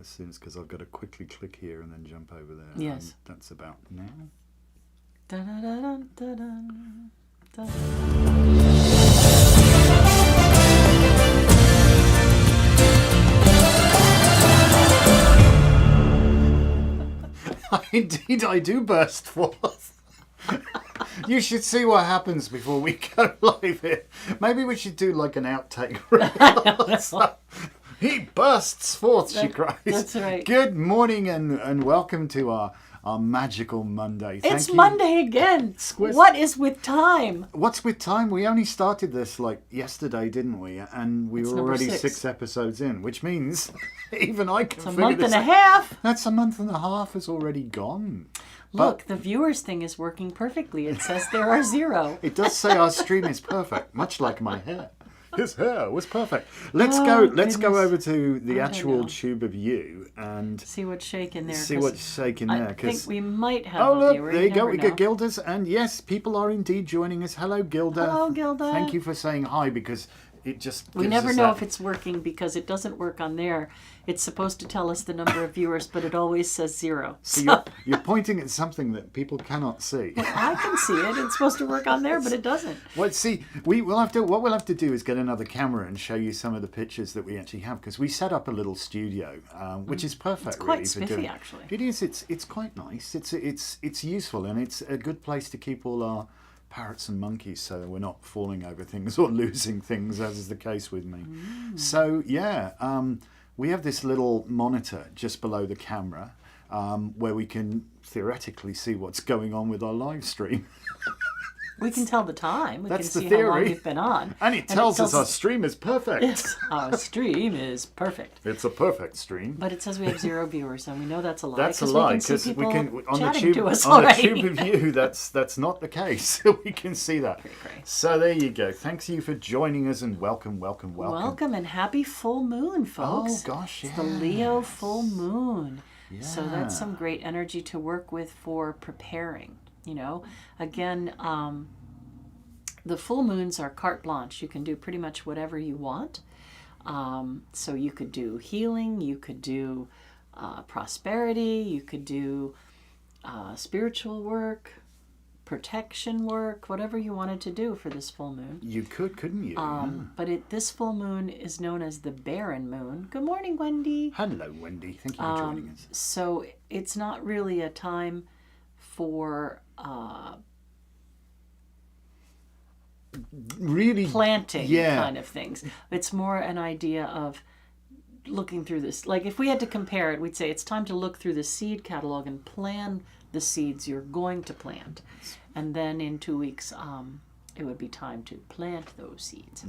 as soon as, because I've got to quickly click here and then jump over there. Yes. And that's about now. Dun-dun-dun-dun, dun-dun, dun. Indeed, I do burst forth. You should see what happens before we go live here. Maybe we should do like an outtake. So, he bursts forth, she cries. That's right. Good morning and welcome to our Magickal Monday. It's Monday again. What is with time? What's with time? We only started this like yesterday, didn't we? And we were already 6 episodes in, which means even I can figure this out. It's a month and a half. That's a month and a half is already gone. Look, the viewers thing is working perfectly. It says there are 0. It does say our stream is perfect, much like my hair. His hair was perfect. Let's go over to the actual tube of you and see what's shaking there. See what's shaking there. I think we might have a viewer. Look, there you go. We got Gilda's, and yes, people are indeed joining us. Hello, Gilda. Hello, Gilda. Thank you for saying hi, because it just we never know if it's working because it doesn't work on there. It's supposed to tell us the number of viewers, but it always says 0. So you're pointing at something that people cannot see. Well, I can see it. It's supposed to work on there, but it doesn't. Well, see, what we'll have to do is get another camera and show you some of the pictures that we actually have, because we set up a little studio, which is perfect. It's quite really, spiffy, actually. It is. It's quite nice. It's useful, and it's a good place to keep all our parrots and monkeys, so that we're not falling over things or losing things, as is the case with me. So yeah, we have this little monitor just below the camera where we can theoretically see what's going on with our live stream. We can tell the time. We That's can the see theory. how long you've been on. And it tells us our stream is perfect. Yes, our stream is perfect. It's a perfect stream. But it says we have 0 viewers, and we know that's a lie. That's a lie, because we can on the tube of you. That's not the case. We can see that. So there you go. Thanks you for joining us, and welcome. Welcome and happy full moon, folks. Oh gosh, yeah. It's the Leo full moon. Yeah. So that's some great energy to work with for preparing. You know, again, the full moons are carte blanche. You can do pretty much whatever you want. So you could do healing, you could do prosperity, you could do spiritual work, protection work, whatever you wanted to do for this full moon. You could, couldn't you? But this full moon is known as the barren moon. Good morning, Wendy. Hello, Wendy. Thank you for joining us. So it's not really a time for really planting kind of things. It's more an idea of looking through this. Like if we had to compare it, we'd say it's time to look through the seed catalog and plan the seeds you're going to plant. And then in 2 weeks, it would be time to plant those seeds.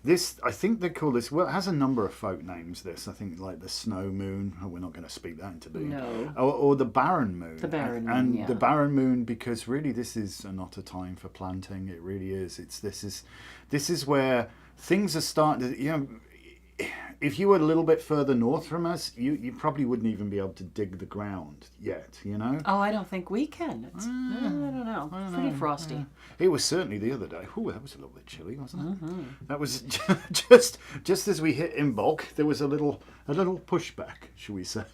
This, I think they call this, well, it has a number of folk names, this. I think like the snow moon. Oh, we're not going to speak that into being. No. Or the barren moon. The barren moon, and the barren moon, because really this is not a time for planting. It really is. This is where things are starting to, you know, if you were a little bit further north from us, you probably wouldn't even be able to dig the ground yet, you know? Oh, I don't think we can. It's, I don't know. Pretty frosty. Yeah. It was certainly the other day. Oh, that was a little bit chilly, wasn't it? That was just as we hit in bulk, there was a little pushback, shall we say.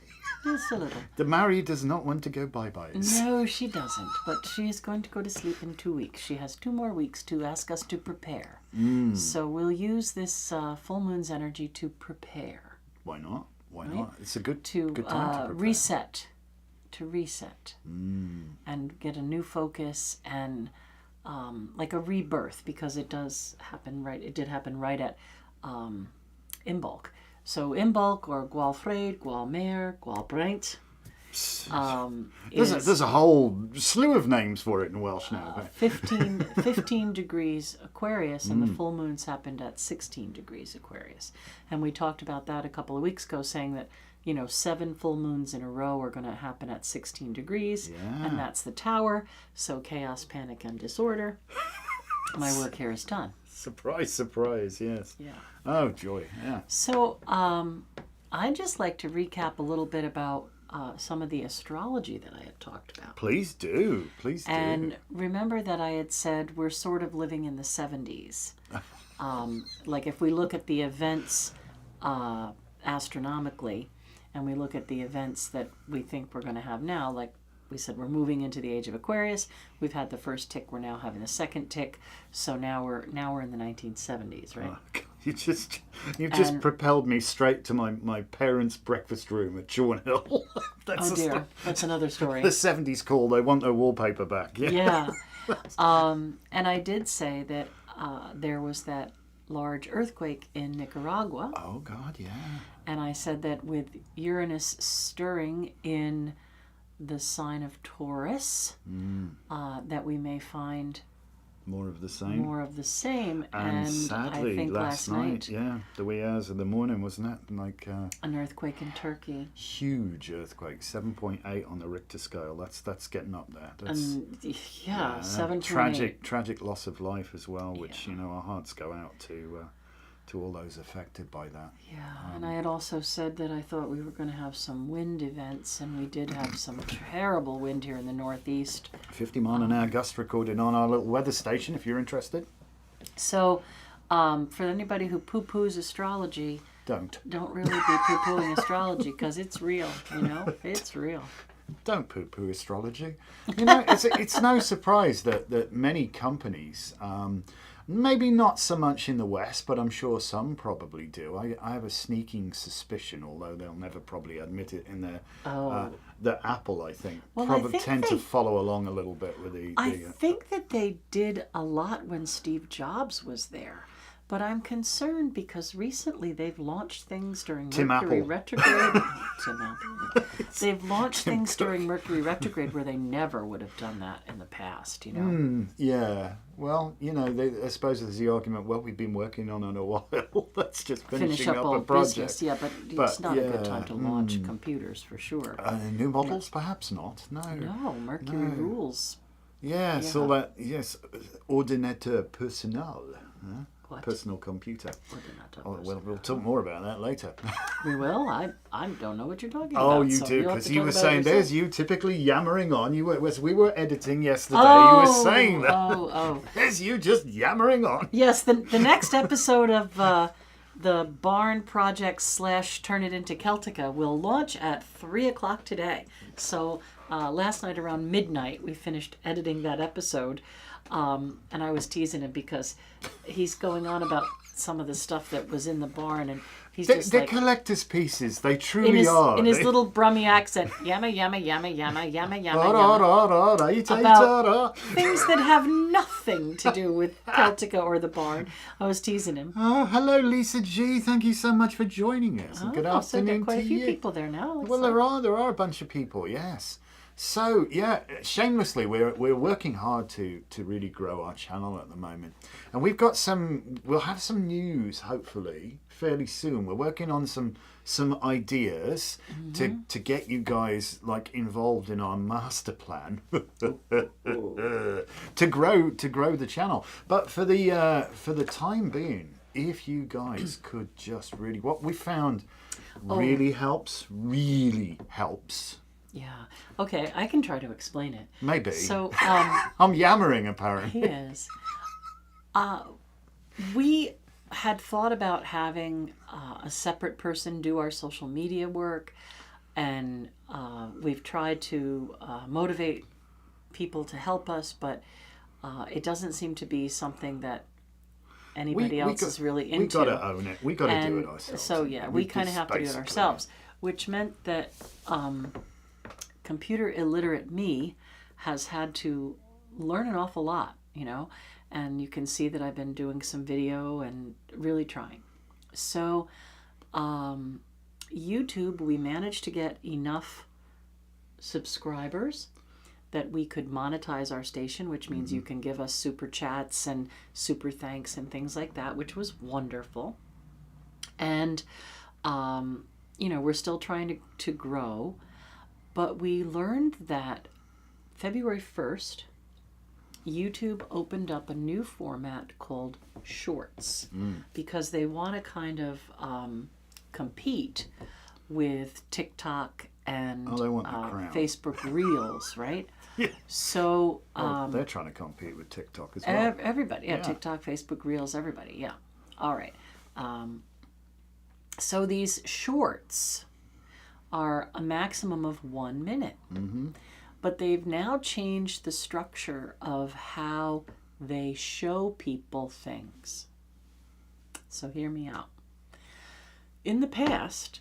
Just a little. The Mary does not want to go bye-byes. No, she doesn't. But she is going to go to sleep in 2 weeks. She has 2 more weeks to ask us to prepare. So we'll use this full moon's energy to prepare. Why not? Why not? It's a good time to prepare. Reset. To reset. And get a new focus and like a rebirth, because it does happen right. It did happen right at Imbolc. So Imbolc, or Gwalfred, Gwalmer, Gwalbrint. There's a whole slew of names for it in Welsh now. 15 degrees Aquarius, and the full moons happened at 16 degrees Aquarius. And we talked about that a couple of weeks ago, saying that, 7 full moons in a row are going to happen at 16 degrees, and that's the tower. So chaos, panic, and disorder. My work here is done. Surprise, surprise, yes. Yeah. Oh, joy, yeah. So I'd just like to recap a little bit about some of the astrology that I had talked about. Please do. And remember that I had said we're sort of living in the 70s. Like if we look at the events astronomically, and we look at the events that we think we're going to have now, like we said, we're moving into the age of Aquarius. We've had the first tick. We're now having the second tick. So now we're in the 1970s, right? Oh, you've just propelled me straight to my parents' breakfast room at Chorn Hill. Oh dear, that's another story. The 70s call. They want their wallpaper back. Yeah. And I did say that there was that large earthquake in Nicaragua. Oh God, yeah. And I said that with Uranus stirring in the sign of Taurus, that we may find more of the same. And sadly, I think last night, yeah, the wee hours of the morning, wasn't it? Like an earthquake in Turkey. Huge earthquake, 7.8 on the Richter scale. That's getting up there. That's, 7.8. Tragic loss of life as well, which our hearts go out to all those affected by that. Yeah, and I had also said that I thought we were going to have some wind events, and we did have some terrible wind here in the Northeast. 50 mile an hour gust recorded on our little weather station, if you're interested. So, for anybody who poo-poos astrology, don't really be poo-pooing astrology, because it's real, it's real. Don't poo-poo astrology. It's no surprise that many companies, maybe not so much in the West, but I'm sure some probably do. I have a sneaking suspicion, although they'll never probably admit it in their the Apple, I think, probably tend to follow along a little bit with the. I think that they did a lot when Steve Jobs was there. But I'm concerned because recently they've launched things during Mercury retrograde. Tim Apple. They've launched things during Mercury retrograde where they never would have done that in the past, Yeah. Well, I suppose there's the argument, well, we've been working on it a while. Let's just finish up a project. Business. Yeah, but it's not a good time to launch computers for sure. New models, perhaps not. No, Mercury rules. Yes, all that, yes. Ordinateur personnel. What? Personal computer. Well, we'll talk more about that later. We will? I don't know what you're talking about. Oh, you so do, because you were saying, yourself. there's you typically yammering on. We were editing yesterday. You were saying that. Oh. There's you just yammering on. Yes, the next episode of the Barn Project / Turn It Into Celtica will launch at 3 o'clock today. So last night around midnight, we finished editing that episode. And I was teasing him because he's going on about some of the stuff that was in the barn, and they're collector's pieces. They truly are. In his little Brummy accent, yama yama yama yama yama yama about things that have nothing to do with Celtica or the barn. I was teasing him. Oh, hello, Lisa G. Thank you so much for joining us. And good afternoon so there are quite to a few you. people there now. Well, there are a bunch of people. Yes. So yeah, shamelessly, we're working hard to really grow our channel at the moment, and we'll have some news hopefully fairly soon. We're working on some ideas to get you guys involved in our master plan to grow the channel. But for the time being, if you guys could just really, what we found really helps. Yeah. Okay, I can try to explain it. Maybe. So, I'm yammering, apparently. He is. We had thought about having a separate person do our social media work, and we've tried to motivate people to help us, but it doesn't seem to be something that anybody else is really into. We got to own it. We got to do it ourselves. So, yeah, we kind of have to do it ourselves, which meant that computer illiterate me has had to learn an awful lot, and you can see that I've been doing some video and really trying. So YouTube, we managed to get enough subscribers that we could monetize our station, which means you can give us super chats and super thanks and things like that, which was wonderful. And we're still trying to grow. But we learned that February 1st, YouTube opened up a new format called Shorts because they want to kind of compete with TikTok and Facebook Reels, right? Yeah. So they're trying to compete with TikTok as well. Everybody, yeah, TikTok, Facebook Reels, everybody, yeah. All right. So these Shorts are a maximum of 1 minute. Mm-hmm. But they've now changed the structure of how they show people things. So hear me out. In the past,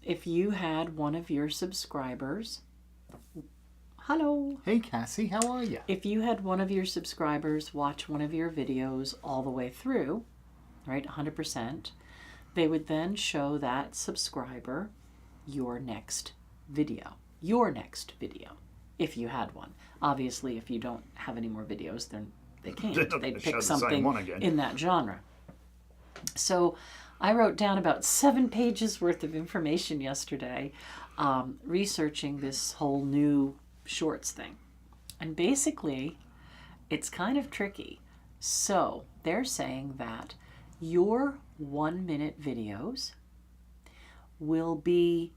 if you had one of your subscribers, hello. Hey Cassie, how are you? If you had one of your subscribers watch one of your videos all the way through, right, 100%, they would then show that subscriber your next video. If you had one. Obviously, if you don't have any more videos, then they can't. They'd pick something in that genre. So I wrote down about 7 pages worth of information yesterday, researching this whole new shorts thing. And basically, it's kind of tricky. So they're saying that your 1-minute videos will be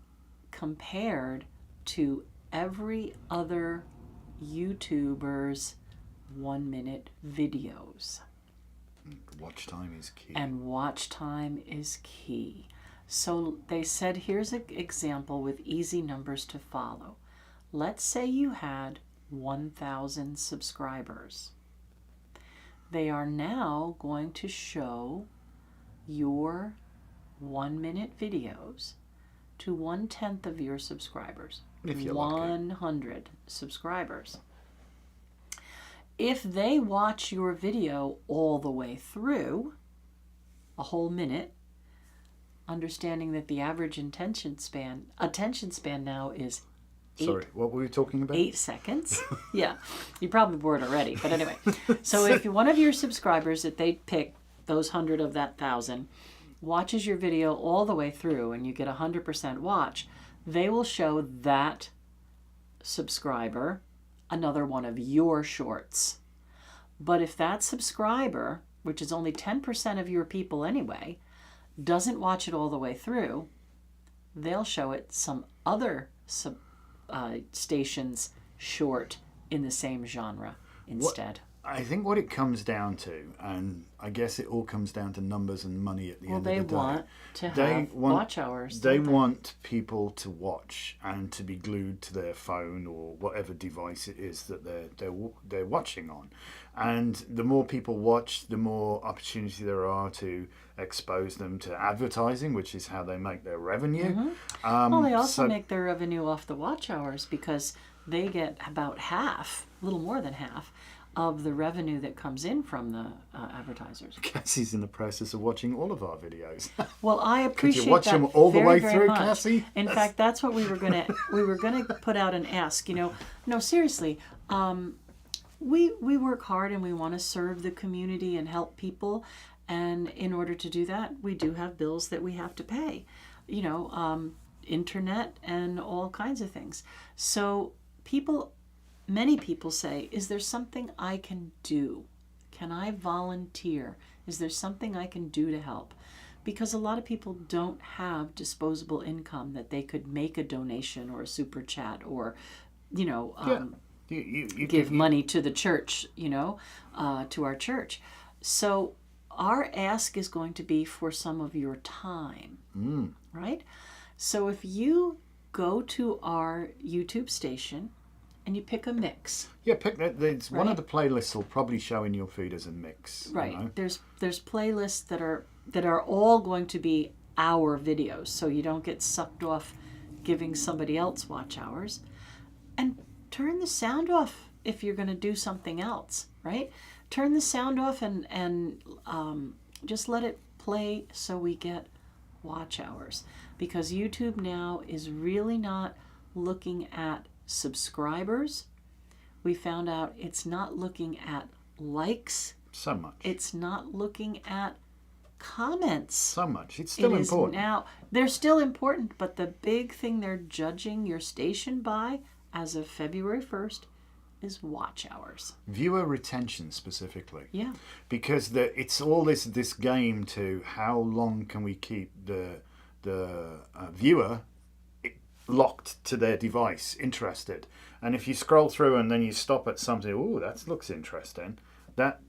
compared to every other YouTuber's 1-minute videos. Watch time is key. And watch time is key. So they said, here's an example with easy numbers to follow. Let's say you had 1,000 subscribers. They are now going to show your 1-minute videos to 1/10 of your subscribers. If you're 100 subscribers. If they watch your video all the way through, a whole minute, understanding that the average attention span now is Sorry, what were we talking about? 8 seconds. Yeah, you're probably bored already. But anyway, so if one of your subscribers that they pick, those 100 of that 1,000, watches your video all the way through and you get 100% watch, they will show that subscriber another one of your shorts. But if that subscriber, which is only 10% of your people anyway, doesn't watch it all the way through, they'll show it some other station's short in the same genre instead. I think what it comes down to, and I guess it all comes down to numbers and money at the end of the day. Well, they want to have watch hours. They want people to watch and to be glued to their phone or whatever device it is that they're watching on. And the more people watch, the more opportunity there are to expose them to advertising, which is how they make their revenue. Mm-hmm. Well, they also make their revenue off the watch hours because they get about half, a little more than half, of the revenue that comes in from the advertisers. Cassie's in the process of watching all of our videos. Well, I appreciate Could you watch that them all the way very through, much. Cassie? In fact, that's what we were gonna put out and ask. No, seriously. We work hard and we want to serve the community and help people, and in order to do that, we do have bills that we have to pay. Internet and all kinds of things. So many people say, is there something I can do? Can I volunteer? Is there something I can do to help? Because a lot of people don't have disposable income that they could make a donation or a super chat or, give money to the church, to our church. So our ask is going to be for some of your time, right? So if you go to our YouTube station, and you pick a mix. Yeah, pick that. Right? One of the playlists will probably show in your feed as a mix. Right. There's playlists that are all going to be our videos, so you don't get sucked off giving somebody else watch hours. And turn the sound off if you're going to do something else, right? Turn the sound off and just let it play so we get watch hours. Because YouTube now is really not looking at subscribers. We found out it's not looking at likes so much. It's not looking at comments so much. It's still important. Now they're still important, but the big thing they're judging your station by as of February 1st is watch hours. Viewer retention specifically. Yeah. Because it's all this game to how long can we keep the viewer locked to their device, interested. And if you scroll through and then you stop at something, that looks interesting, that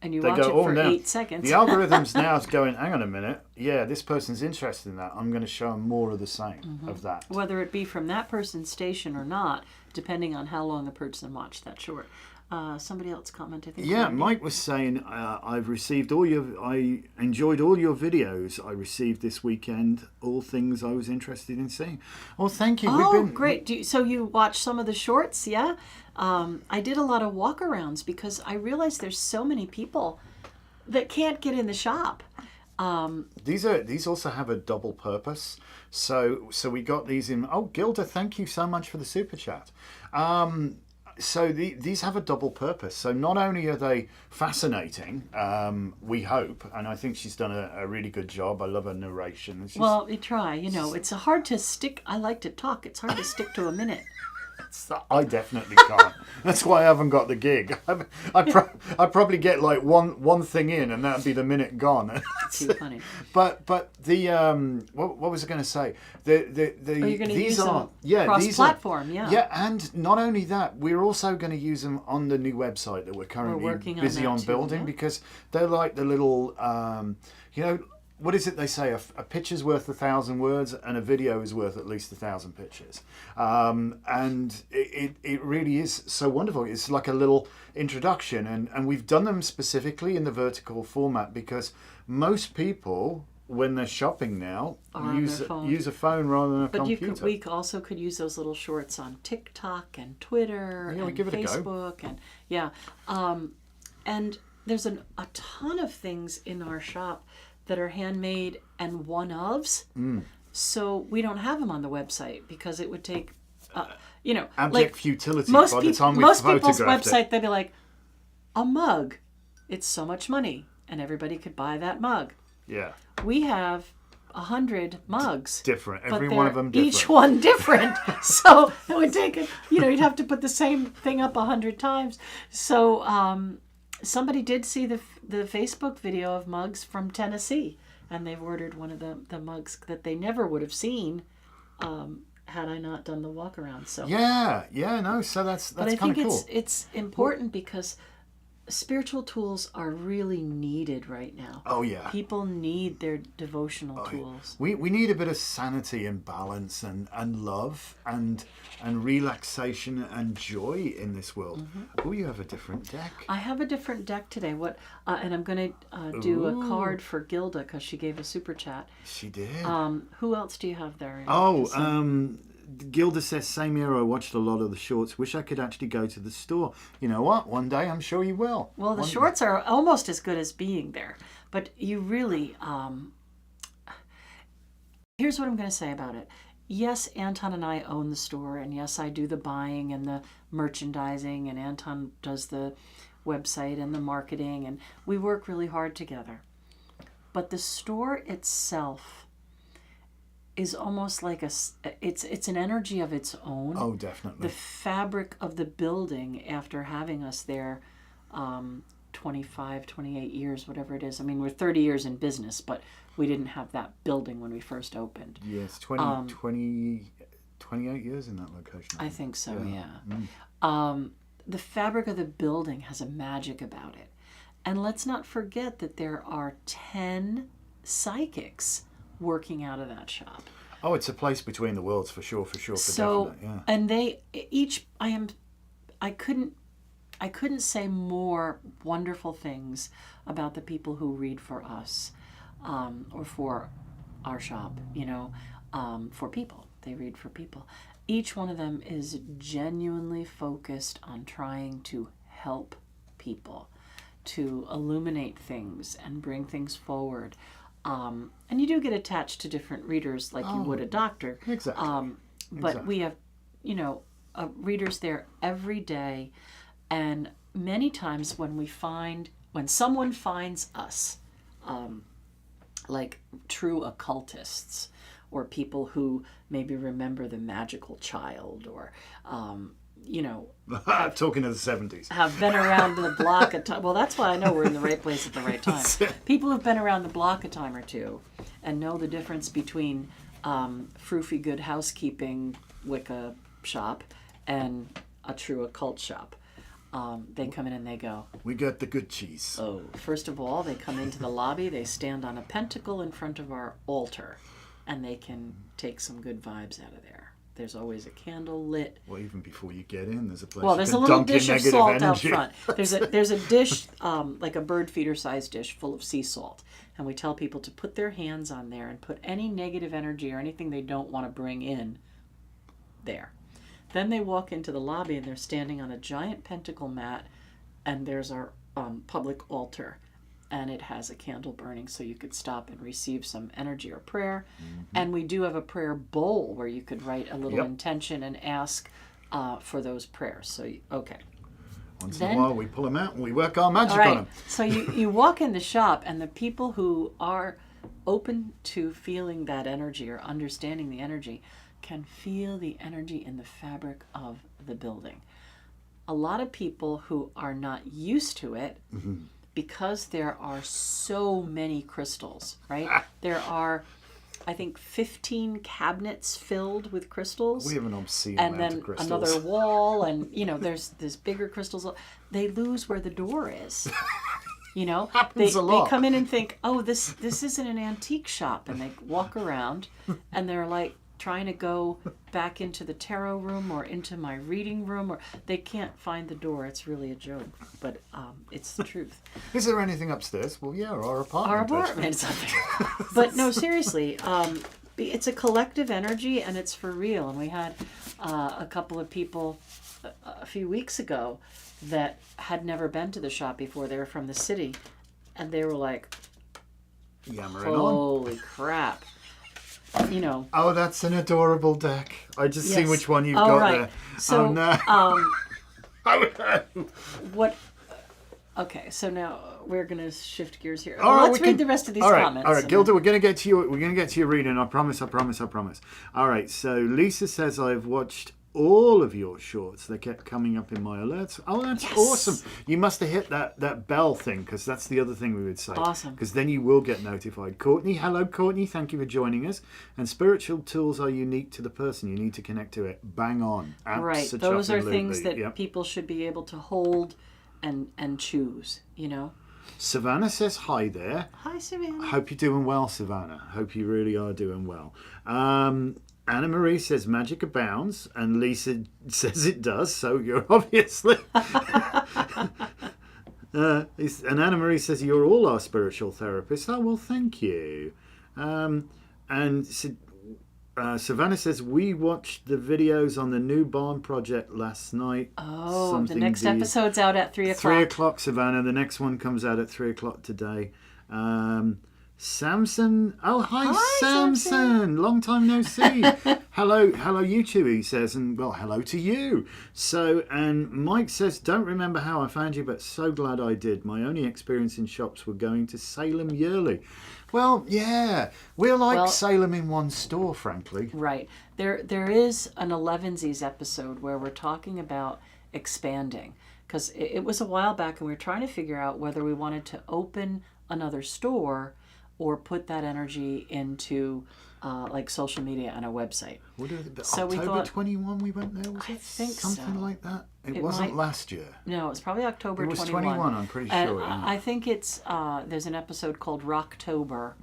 And you They watch go, it "Oh, for no." 8 seconds. The algorithm's now is going, hang on a minute. Yeah, this person's interested in that. I'm going to show them more of the same of that. Whether it be from that person's station or not, depending on how long a person watched that short. Somebody else commented. I think. Yeah, Wendy. Mike was saying, I enjoyed all your videos I received this weekend, all things I was interested in seeing. Well, thank you. Oh, great. So you watched some of the shorts, yeah? I did a lot of walkarounds because I realized there's so many people that can't get in the shop. These also have a double purpose. So we got these in. Oh, Gilda, thank you so much for the super chat. So these have a double purpose. So not only are they fascinating, we hope, and I think she's done a really good job. I love her narration. Well, you try. It's hard to stick. I like to talk. It's hard to stick to a minute. I definitely can't. That's why I haven't got the gig. I probably get like one thing in, and that'd be the minute gone. Too funny. But the what was I going to say? You're going to use them cross-platform, yeah. And not only that, we're also going to use them on the new website that we're currently busy on building, because they're like the little what is it they say? A picture's worth 1,000 words, and a video is worth at least 1,000 pictures. And it really is so wonderful. It's like a little introduction, and we've done them specifically in the vertical format because most people, when they're shopping now, use a phone rather than a computer. But we also could use those little shorts on TikTok and Twitter and Facebook, and there's a ton of things in our shop that are handmade and one-ofs. So we don't have them on the website because it would take, abject futility by the time we most people's photographed website, they'd be like, a mug, it's so much money, and everybody could buy that mug. Yeah. We have 100 mugs. Different. Every one of them different. Each one different. So it would take, you'd have to put the same thing up 100 times. So somebody did see the Facebook video of mugs from Tennessee, and they've ordered one of the mugs that they never would have seen had I not done the walk around. So so that's kind of cool. But I think it's important because spiritual tools are really needed right now. Oh yeah. People need their devotional tools. We need a bit of sanity and balance and love and relaxation and joy in this world. Oh, you have a different deck. I have a different deck today. And I'm going to do a card for Gilda because she gave a super chat. She did. Who else do you have there? Gilda says, same year I watched a lot of the shorts. Wish I could actually go to the store. You know what? One day I'm sure you will. Well, the shorts are almost as good as being there. But you really... Here's what I'm going to say about it. Yes, Anton and I own the store. And yes, I do the buying and the merchandising. And Anton does the website and the marketing. And we work really hard together. But the store itself is almost like it's an energy of its own. Oh, definitely. The fabric of the building, after having us there 25, 28 years, whatever it is. I mean, we're 30 years in business, but we didn't have that building when we first opened. Yes, 28 years in that location. I think so, yeah. The fabric of the building has a magic about it. And let's not forget that there are 10 psychics working out of that shop. Oh, it's a place between the worlds for sure, so, definite, yeah. And they each, I couldn't say more wonderful things about the people who read for us, or for our shop, for people. They read for people. Each one of them is genuinely focused on trying to help people, to illuminate things and bring things forward. And you do get attached to different readers like you would a doctor. Exactly. But we have, readers there every day. And many times when someone finds us, like true occultists or people who maybe remember the magical child or, talking of the 70s. Have been around the block a time. Well, that's why I know we're in the right place at the right time. People who've been around the block a time or two and know the difference between froofy good housekeeping Wicca shop and a true occult shop. they come in and they go, We got the good cheese. oh, first of all, they come into the lobby, they stand on a pentacle in front of our altar, and they can take some good vibes out of there. There's always a candle lit. Well, even before you get in, there's a place Well, you there's can a little dump your dish of negative salt energy. out front. There's a dish, like a bird feeder sized dish full of sea salt. And we tell people to put their hands on there and put any negative energy or anything they don't want to bring in there. Then they walk into the lobby and they're standing on a giant pentacle mat, and there's our public altar. And it has a candle burning so you could stop and receive some energy or prayer. Mm-hmm. And we do have a prayer bowl where you could write a little intention and ask for those prayers. So, okay. Once in a while we pull them out and we work our magic on them. So you walk in the shop, and the people who are open to feeling that energy or understanding the energy can feel the energy in the fabric of the building. A lot of people who are not used to it, because there are so many crystals, right? There are, I think, 15 cabinets filled with crystals. We have an obscene and amount then of crystals. another wall, and there's bigger crystals. They lose where the door is. Happens a lot. They come in and think, oh, this isn't an antique shop, and they walk around, and they're like trying to go back into the tarot room or into my reading room, or they can't find the door. It's really a joke, but it's the truth. Is there anything upstairs? Well, yeah, our apartment. Our apartment's up there. But no, seriously, it's a collective energy, and it's for real. And we had a couple of people a few weeks ago that had never been to the shop before. They were from the city, and they were like, yammering holy crap. Oh, that's an adorable deck. I just see which one you've got there. So, oh, no. What? Okay, so now we're going to shift gears here. All right, let's read the rest of these comments. All right, Gilda, we're going to get to your reading. I promise. All right, so Lisa says, I've watched all of your shorts. They kept coming up in my alerts. Oh, that's awesome. You must have hit that bell thing, because that's the other thing we would say. Awesome. Because then you will get notified. Courtney, hello, Courtney. Thank you for joining us. And spiritual tools are unique to the person. You need to connect to it. Bang on. Right. Those are things that people should be able to hold and choose, Savannah says hi there. Hi, Savannah. Hope you're doing well, Savannah. Hope you really are doing well. Anna Marie says magic abounds, and Lisa says it does, so you're obviously... and Anna Marie says, you're all our spiritual therapists. Oh, well, thank you. And Savannah says, we watched the videos on the new barn project last night. Oh, the next episode's out at 3 o'clock. 3 o'clock, Savannah. The next one comes out at 3 o'clock today. Samson. Oh, hi Samson. Long time no see. hello, you two, he says, and well, hello to you. So, and Mike says, don't remember how I found you, but so glad I did. My only experience in shops were going to Salem yearly. Well, yeah, we're like Salem in one store, frankly. Right. There is an 11sies episode where we're talking about expanding, because it was a while back, and we were trying to figure out whether we wanted to open another store or put that energy into like social media and a website. So October 21 we went there, was it? I think something like that. It wasn't last year. No, it was probably October 21. It was 21, I'm pretty sure. I think it's there's an episode called Rocktober.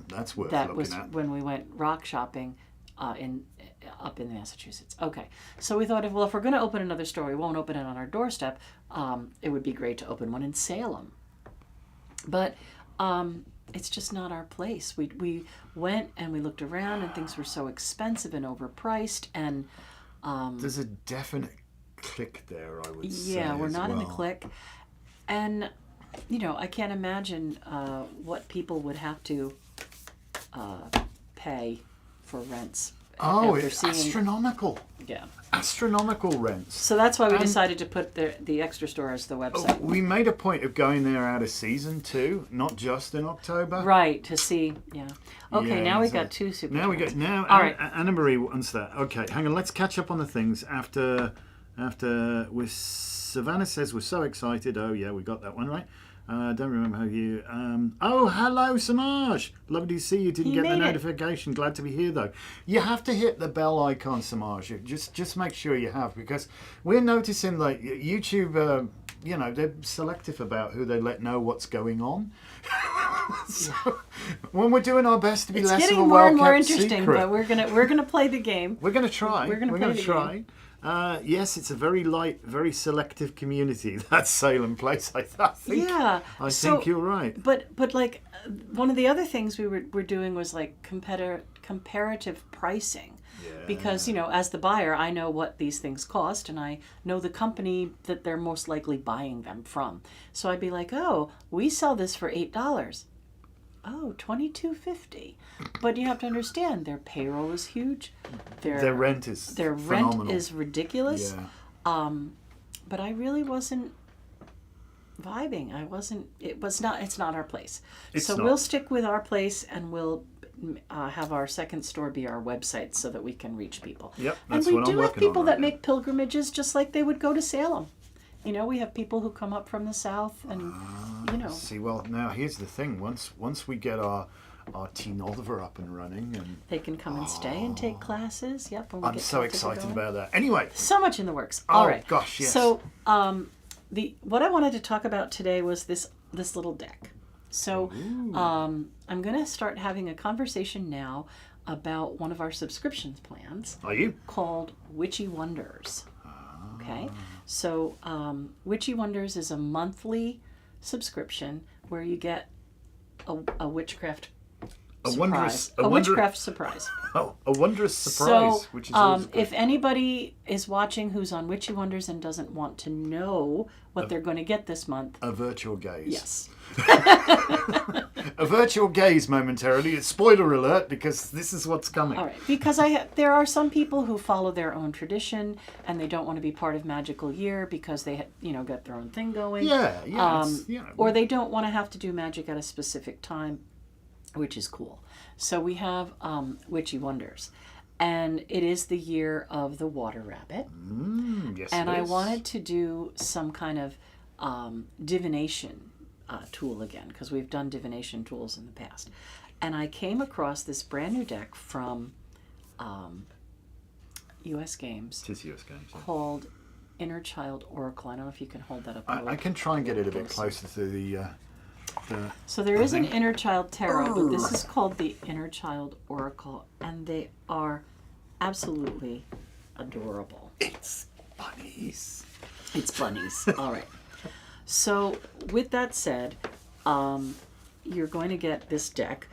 That's worth that looking was at. when we went rock shopping up in Massachusetts. Okay, so we thought, if we're going to open another store, we won't open it on our doorstep. It would be great to open one in Salem, but it's just not our place. We went and we looked around, and things were so expensive and overpriced, and there's a definite click there, I would say. Yeah, we're not in the click, and I can't imagine what people would have to pay for rents. Oh, it's astronomical. Yeah. Astronomical rents. So that's why we decided to put the extra store as the website. We made a point of going there out of season too, not just in October. Right, to see, yeah. Okay, now we've got two super Now chats. All right. Anna Marie wants that. Okay, hang on, let's catch up on the things after Savannah says we're so excited. Oh yeah, we got that one right. Don't remember how you. Oh, hello, Samaj. Lovely to see you. Didn't get the made it. notification. Glad to be here, though. You have to hit the bell icon, Samaj. Just make sure you have, because we're noticing that YouTube, they're selective about who they let know what's going on. So when we're doing our best to be It's less of getting a more and more well-kept interesting, secret, but we're gonna play the game. we're going to try. We're gonna play try. Yes, it's a very light, very selective community. That Salem place. I think. Yeah. I think you're right. But like one of the other things we're doing was like comparative pricing. Yeah. Because, as the buyer, I know what these things cost, and I know the company that they're most likely buying them from. So I'd be like, oh, we sell this for $8. Oh, $22.50. But you have to understand, their payroll is huge. Their rent is rent is ridiculous. Yeah. But I really wasn't vibing. It's not our place. It's so not. we'll stick with our place, and we'll have our second store be our website so that we can reach people. Yep, And that's we what I'm do have working on people right that now. make pilgrimages just like they would go to Salem. We have people who come up from the south, and See, well, now here's the thing. Once we get our Teen Oliver up and running, and they can come and stay and take classes. Yep, when we I'm get so classes excited going. about that. Anyway, So much in the works. Oh, All right. gosh, yes. So, what I wanted to talk about today was this little deck. So, I'm going to start having a conversation now about one of our subscriptions plans are you? called Witchy Wonders. Okay. So, Witchy Wonders is a monthly subscription where you get a witchcraft surprise. Witchcraft surprise. Oh, a wondrous surprise, So, which is always good. if anybody is watching who's on Witchy Wonders and doesn't want to know what they're going to get this month, A virtual gaze. yes. A virtual gaze momentarily. It's spoiler alert, because this is what's coming. All right, because there are some people who follow their own tradition and they don't want to be part of Magickal Year because they got their own thing going. Yeah. Or they don't want to have to do magic at a specific time, which is cool. So we have Witchy Wonders, and it is the year of the water rabbit. Yes, And it I is. wanted to do some kind of divination tool again, because we've done divination tools in the past. And I came across this brand new deck from US Games It is US Games. Yeah. called Inner Child Oracle. I don't know if you can hold that up. I can try and get it a bit closer to the So there is an Inner Child Tarot, but this is called the Inner Child Oracle, and they are absolutely adorable. It's bunnies. It's bunnies. All right. So with that said, you're going to get this deck,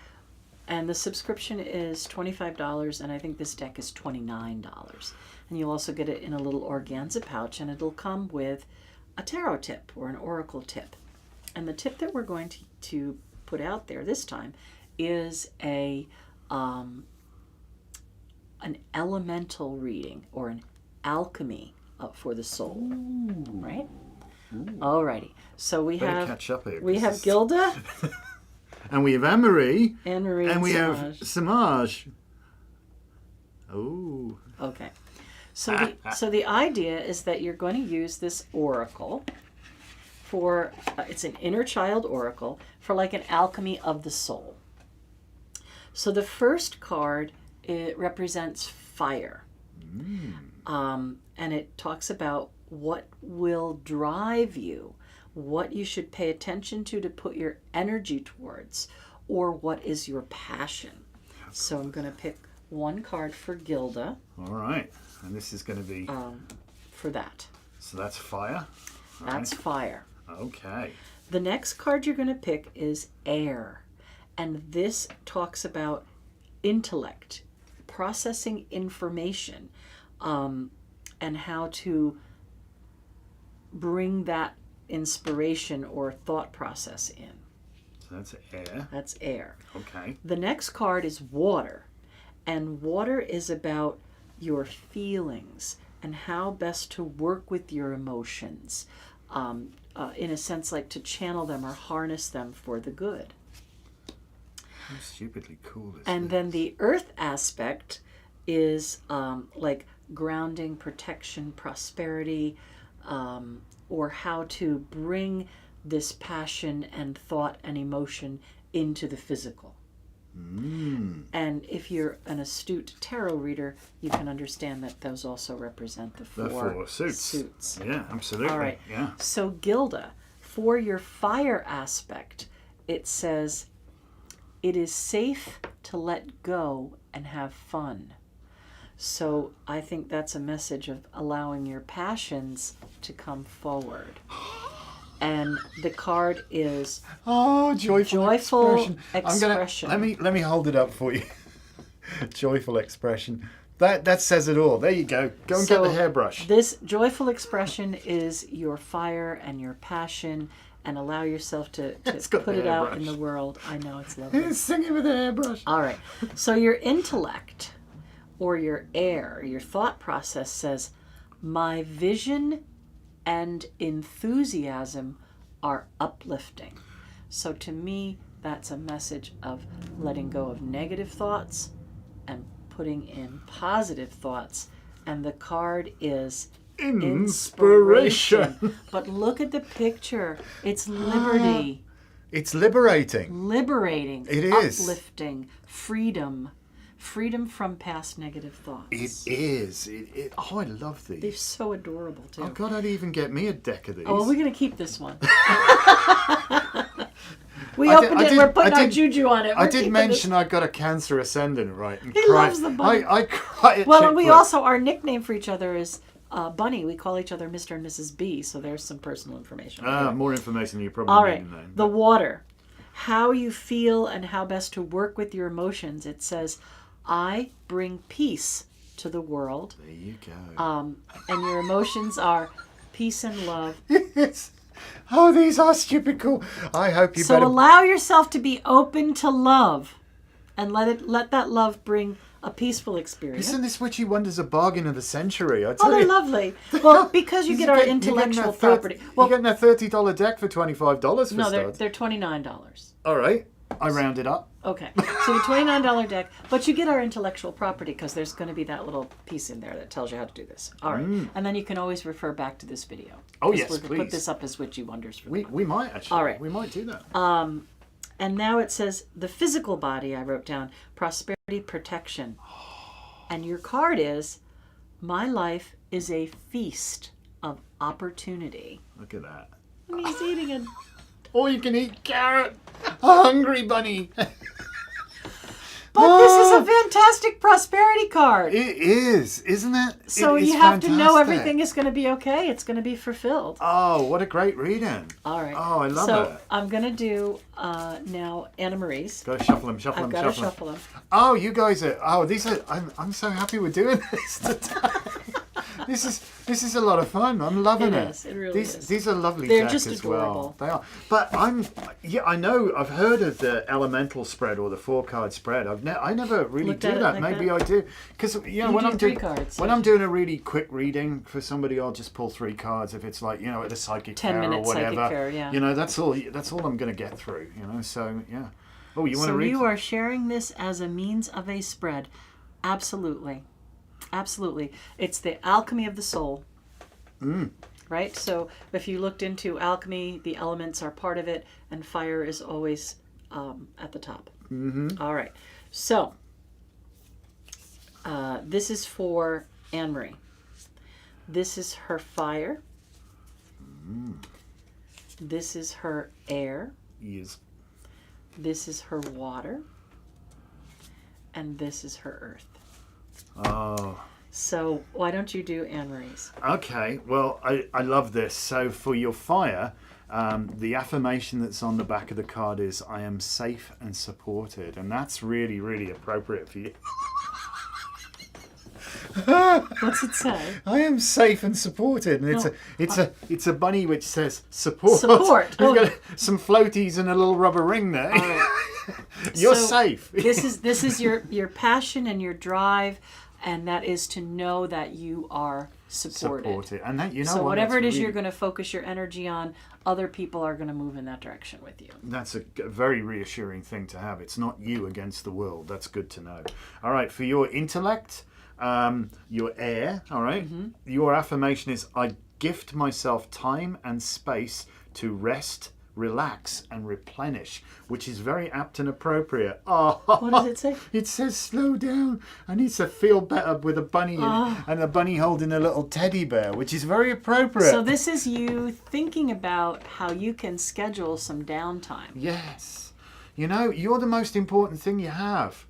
and the subscription is $25, and I think this deck is $29. And you'll also get it in a little organza pouch, and it'll come with a tarot tip or an oracle tip. And the tip that we're going to put out there this time is an elemental reading, or an alchemy for the soul. Right? Alrighty. So we Better have catch up here. we 'cause have this- Gilda And we have Anne-Marie. and Marie And we Samaj. have Samaj. Oh. Okay. So the idea is that you're going to use this oracle for it's an inner child oracle for like an alchemy of the soul. So the first card, it represents fire. And it talks about what will drive you, what you should pay attention to put your energy towards, or what is your passion. So I'm going to pick one card for Gilda All right. And this is going to be. for that. So that's fire. All That's fire. right. Okay. The next card you're going to pick is air. And this talks about intellect, processing information, and how to bring that inspiration or thought process in. So that's air. That's air. Okay. The next card is water. And water is about your feelings and how best to work with your emotions. In a sense, like to channel them or harness them for the good. How stupidly cool is And this? then the earth aspect is like grounding, protection, prosperity, or how to bring this passion and thought and emotion into the physical. And if you're an astute tarot reader, you can understand that those also represent the four suits. Yeah, absolutely. All right. Yeah. So Gilda, for your fire aspect, it says, it is safe to let go and have fun. So I think that's a message of allowing your passions to come forward. And the card is joyful expression. expression. Let me hold it up for you. Joyful expression. That says it all. There you go. Go and get the hairbrush. This joyful expression is your fire and your passion, and allow yourself to put it out in the world. I know, it's lovely. He's singing with a hairbrush. All right. So your intellect or your air, your thought process says, my vision and enthusiasm are uplifting. So to me, that's a message of letting go of negative thoughts and putting in positive thoughts. And the card is inspiration. But look at the picture. It's liberty. It's liberating. Liberating. It is. Uplifting. Freedom. Freedom from past negative thoughts. It is. Oh, I love these. They're so adorable, too. Oh, God, I'd even get me a deck of these. Oh, well, we're going to keep this one. We opened it. We're putting our juju on it. I did mention I got a Cancer ascendant, right? And He loves the bunny. I cry at Well, Chick we fil-A. also, our nickname for each other is Bunny. We call each other Mr. and Mrs. B, so there's some personal information. More information than you probably All need right. to know. The water. How you feel and how best to work with your emotions. It says, I bring peace to the world. There you go. And your emotions are peace and love. Yes. Oh, these are stupid cool. I hope you So better... allow yourself to be open to love and let that love bring a peaceful experience. Isn't this Witchy Wonders a bargain of the century? I tell Oh, they're you. lovely. Well, because you get our intellectual property. Well, you're getting a $30 deck for $25 for no, starts. they're $29. All right. I rounded up. Okay. So the $29 deck, but you get our intellectual property because there's going to be that little piece in there that tells you how to do this. All right. And then you can always refer back to this video. Oh, yes, we're going to please. put this up as Witchy Wonders for We might actually. All right. We might do that. And now it says the physical body, I wrote down, prosperity, protection. And your card is, my life is a feast of opportunity. Look at that. And he's eating a... All you can eat carrot. A hungry bunny. But this is a fantastic prosperity card. It is, isn't it? So It is you have to know fantastic. everything is going to be okay. It's going to be fulfilled. Oh, what a great reading. All right. Oh, I love so it. I'm going to do now Anna Marie's. Gotta shuffle them, I've got to shuffle them. Oh, you guys are. Oh, these are. I'm so happy we're doing this today. This is a lot of fun. I'm loving it. It is. It really is. These are lovely. They're decks just as adorable. Well. They are. But I know. I've heard of the elemental spread or the 4-card spread. I never really Looked do at it that. like Maybe that? I do because You when do I'm 3 doing cards. when I'm doing a really quick reading for somebody, I'll just pull 3 cards. If it's like at a psychic 10 fair or minute whatever, psychic fair, yeah. that's all I'm going to get through. So yeah. Oh, you want to So read? you are sharing this as a means of a spread. Absolutely. Absolutely. It's the alchemy of the soul. Right? So if you looked into alchemy, the elements are part of it, and fire is always at the top. All right. So this is for Anne Marie. This is her fire. This is her air. Yes. This is her water. And this is her earth. Oh. So why don't you do Anne Marie's? Okay, well, I love this. So for your fire, the affirmation that's on the back of the card is, I am safe and supported. And that's really, really appropriate for you. What's it say? I am safe and supported. And it's a bunny which says support. Support. It's got some floaties and a little rubber ring there. All right. You're So safe. This is your passion and your drive, and that is to know that you are supported. And that, So whatever it is really, you're going to focus your energy on, other people are going to move in that direction with you. That's a very reassuring thing to have. It's not you against the world. That's good to know. All right, for your intellect, your air, all right? Your affirmation is, I gift myself time and space to rest relax, and replenish, which is very apt and appropriate. Oh, What does it say? It says slow down. I need to feel better with a bunny and a bunny holding a little teddy bear, which is very appropriate. So this is you thinking about how you can schedule some downtime. Yes. You know, you're the most important thing you have.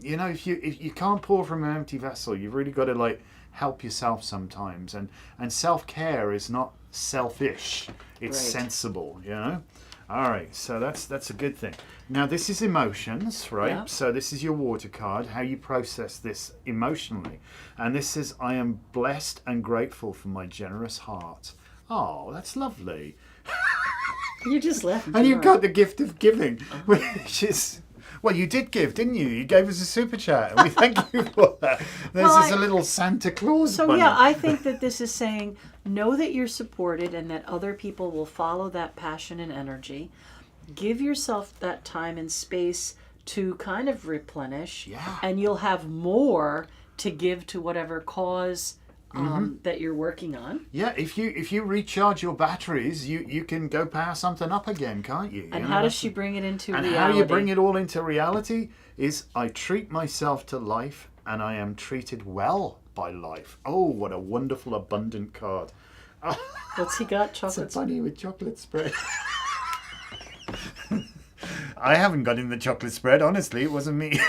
You know, if you can't pour from an empty vessel, you've really got to like help yourself sometimes. And self-care is not selfish. It's Right. sensible, you know? All right, so that's a good thing. Now, this is emotions, right? Yeah. So this is your water card, how you process this emotionally. And this says, I am blessed and grateful for my generous heart. Oh, that's lovely. You just left. And you've got the gift of giving, which is... Well, you did give, didn't you? You gave us a super chat, and we thank you for that. There's Well, just a little Santa Claus So bunny. yeah, I think that this is saying know that you're supported and that other people will follow that passion and energy. Give yourself that time and space to kind of replenish, Yeah. and you'll have more to give to whatever cause that you're working on. Yeah, if you recharge your batteries, you can go power something up again, can't you? And You know, how does that's she bring it into And reality? how you bring it all into reality is I treat myself to life and I am treated well by life. Oh, what a wonderful, abundant card. What's he got? It's a Chocolate? bunny with chocolate spread. I haven't got in the chocolate spread, honestly. It wasn't me.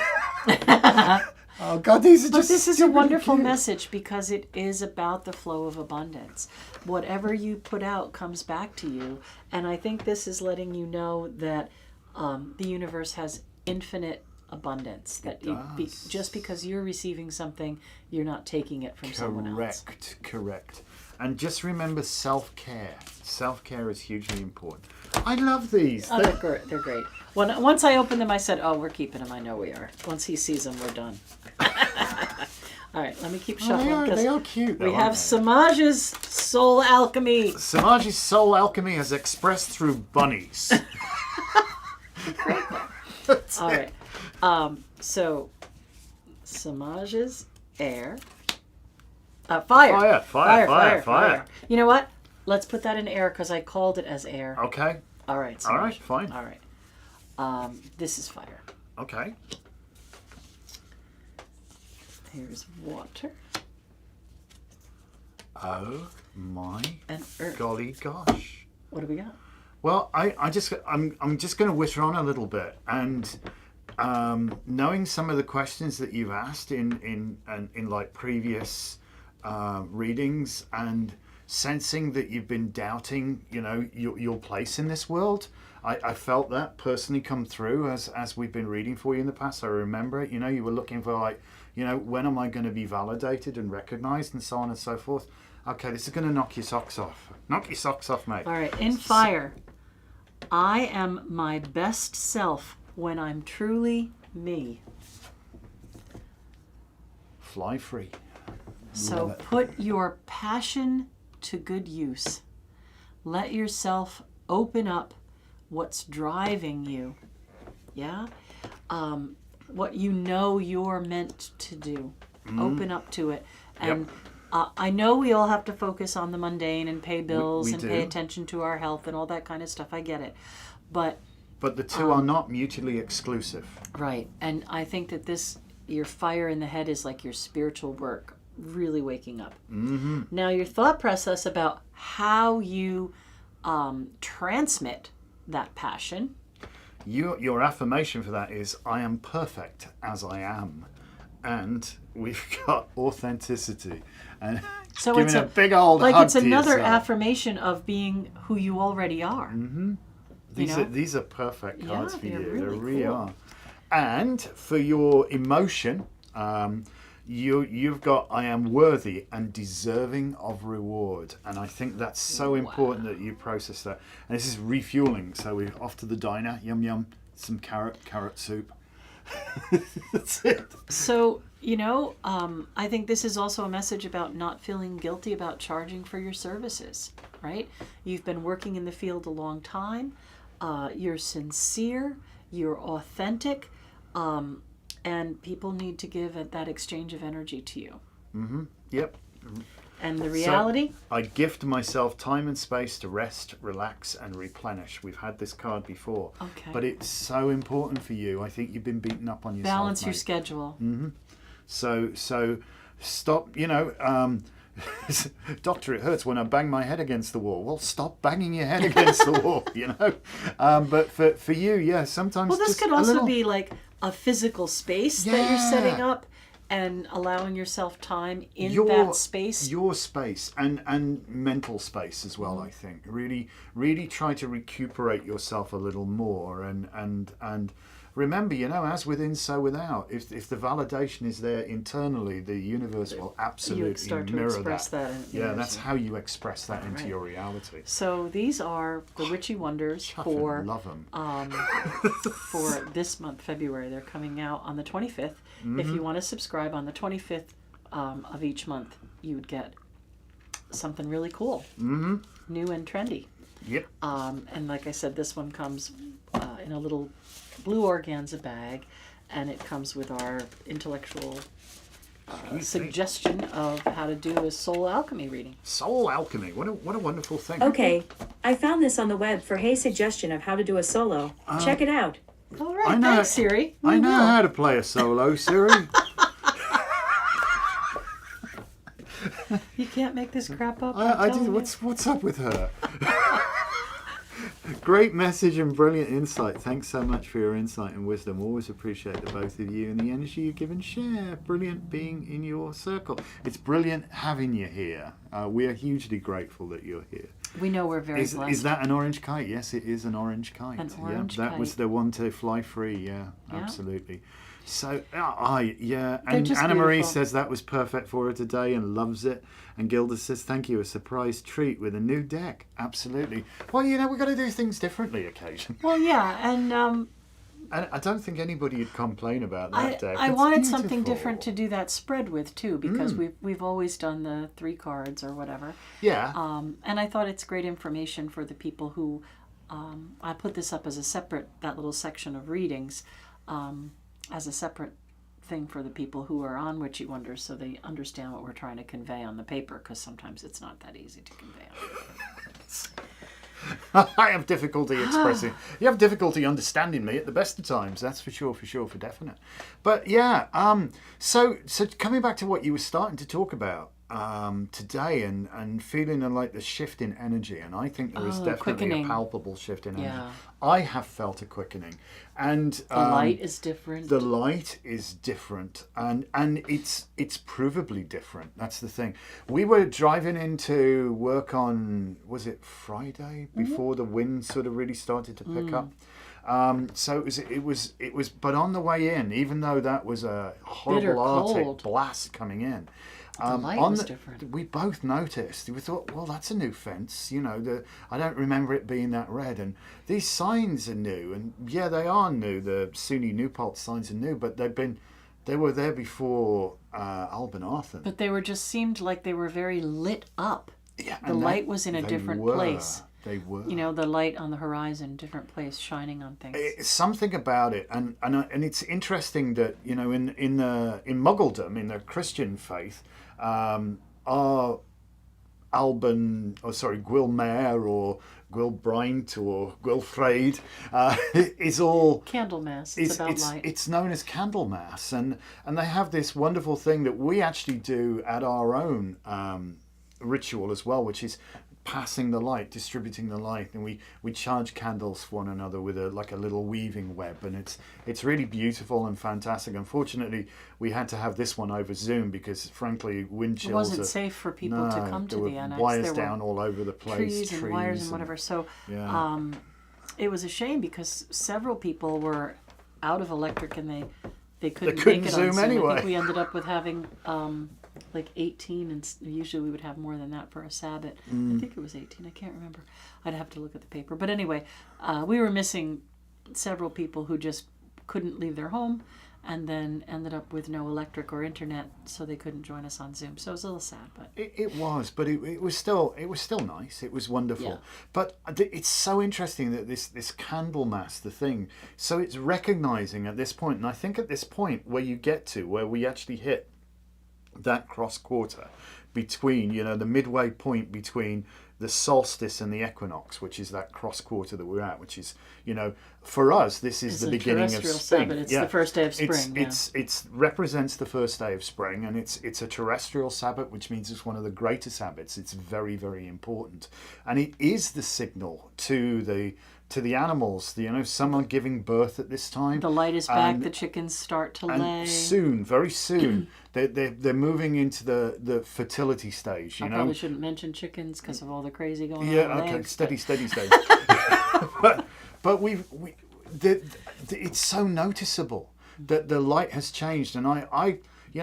Oh, God, these are But just this is a stupidly wonderful cute. message because it is about the flow of abundance. Whatever you put out comes back to you. And I think this is letting you know that the universe has infinite abundance. That just because you're receiving something, you're not taking it from someone else. Correct. And just remember self-care. Self-care is hugely important. I love these. Oh, they're great. Once I opened them, I said, oh, we're keeping them. I know we are. Once he sees them, we're done. All right, let me keep shuffling. They are cute, though, We have aren't they? Samaj's Soul Alchemy. Samaji's soul alchemy is expressed through bunnies. All right. So, Samaj's air. Fire. Fire. You know what? Let's put that in air because I called it as air. Okay. All right. All right, Samaj. fine. All right. This is fire. Okay. Here's water Oh my and earth. golly gosh. What do we got? Well, I'm just going to whitter on a little bit, and knowing some of the questions that you've asked in like previous readings, and sensing that you've been doubting, you know, your place in this world. I felt that personally come through as we've been reading for you in the past. I remember it. You know, you were looking for like, you know, when am I going to be validated and recognized and so on and so forth. Okay, this is going to knock your socks off. Knock your socks off, mate. All right. In fire, I am my best self when I'm truly me. Fly free. So put your passion to good use. Let yourself open up what's driving you. Yeah? What you know you're meant to do. Open up to it. And I know we all have to focus on the mundane and pay bills we and do. pay attention to our health and all that kind of stuff. I get it. But, the two are not mutually exclusive. right. And I think that your fire in the head is like your spiritual work, really waking up. Mm-hmm. Now, your thought process about how you transmit that passion. Your affirmation for that is, I am perfect as I am. And we've got authenticity. And So giving it's a big old like hug it's to another yourself. affirmation of being who you already are. Mm-hmm. These are perfect cards Yeah, for you. they're They really really cool. are. And for your emotion, you've got, I am worthy and deserving of reward. And I think that's so important that you process that. And this is refueling. So we're off to the diner. Yum, yum. Some carrot soup. That's it. So, I think this is also a message about not feeling guilty about charging for your services, right? You've been working in the field a long time. You're sincere. You're authentic. And people need to give that exchange of energy to you. Mm-hmm. Yep. And the reality? So, I gift myself time and space to rest, relax, and replenish. We've had this card before. Okay. But it's so important for you. I think you've been beaten up on yourself. Balance your mate. schedule. So stop, doctor, it hurts when I bang my head against the wall. Well, stop banging your head against the wall, But for you, yeah, sometimes. Well, this just could also be like a physical space that you're setting Yeah. up and allowing yourself time in your that space. your space and mental space as well. I think really try to recuperate yourself a little more and remember, as within so without. If the validation is there internally, the universe will absolutely You start to mirror express that. that's how you express that into Right. your reality. So these are the Witchy Wonders for Love them. for this month, February. They're coming out on the 25th. If you want to subscribe on the 25th of each month, you would get something really cool, new and trendy. Yep. And like I said, this one comes in a little blue organza bag, and it comes with our intellectual suggestion of how to do a soul alchemy reading. Soul alchemy. What a wonderful thing. Okay, I found this on the web for Hay's suggestion of how to do a solo. Check it out. All right, thanks, Siri. I know how to play a solo, Siri. You can't make this crap up. I just, what's up with her? Great message and brilliant insight. Thanks so much for your insight and wisdom. Always appreciate the both of you and the energy you give and share. Brilliant being in your circle. It's brilliant having you here. We are hugely grateful that you're here. We know we're very blessed. Is that an orange kite? Yes, it is an orange kite. An orange that kite. was the one to fly free. Yeah, absolutely. So, and just Anna Marie beautiful. says that was perfect for her today and loves it. And Gilda says, thank you, a surprise treat with a new deck. Absolutely. Well, we've got to do things differently occasionally. Well, yeah, and And I don't think anybody would complain about that deck. I It's wanted something beautiful. different to do that spread with, too, because we've always done the 3 cards or whatever. Yeah. And I thought it's great information for the people who, I put this up as a separate, that little section of readings, as a separate thing for the people who are on Witchy Wonders, so they understand what we're trying to convey on the paper, because sometimes it's not that easy to convey on paper. I have difficulty expressing. You have difficulty understanding me at the best of times. That's for sure, for definite. But yeah, so coming back to what you were starting to talk about today, and feeling like the shift in energy, and I think there is definitely quickening. a palpable shift in energy. Yeah. I have felt a quickening, and The light is different. The light is different, and it's provably different. That's the thing. We were driving into work on, was it Friday, before the wind sort of really started to pick up. So it was. But on the way in, even though that was a horrible Arctic cold. blast coming in, The light was different. we both noticed. We thought, well, that's a new fence. I don't remember it being that red, and these signs are new, and yeah, they are new. The SUNY Newport signs are new, but they were there before Alban Arthur. But they seemed like they were very lit up. Yeah, The light was in a different place. They were. The light on the horizon, different place, shining on things. It's something about it, and it's interesting that in Muggledom, in the Christian faith, our Gwilmere or Gwilbrynt or Gwilfraid is all Candlemas. It's about light. It's known as Candlemas, and they have this wonderful thing that we actually do at our own ritual as well, which is passing the light, distributing the light, and we charge candles for one another with a little weaving web, and it's really beautiful and fantastic. Unfortunately, we had to have this one over Zoom because, frankly, wind chills. It wasn't safe for people to come to the annex. Wires there down were all over the place, trees and wires and whatever. So it was a shame because several people were out of electric and they couldn't make it Zoom on Zoom. anyway. I think we ended up with having like 18, and usually we would have more than that for a Sabbath. I think it was 18. I can't remember. I'd have to look at the paper. But anyway, we were missing several people who just couldn't leave their home, and then ended up with no electric or internet, so they couldn't join us on Zoom. So it was a little sad, but it was, but it was still nice. It was wonderful. Yeah. But it's so interesting that this Candlemas, the thing. So it's recognizing at this point, and I think at this point where you get to where we actually hit that cross quarter, between, the midway point between the solstice and the equinox, which is that cross quarter that we're at, which is, for us, this is the beginning of terrestrial spring. Sabbath. It's the first day of spring. It represents the first day of spring, and it's a terrestrial Sabbath, which means it's one of the greater Sabbaths. It's very, very important, and it is the signal to the animals. Some are giving birth at this time. The light is back. The chickens start to lay. Soon, very soon, they're moving into the fertility stage. I probably shouldn't mention chickens because of all the crazy going on. Yeah, okay, steady. but it's so noticeable that the light has changed, and I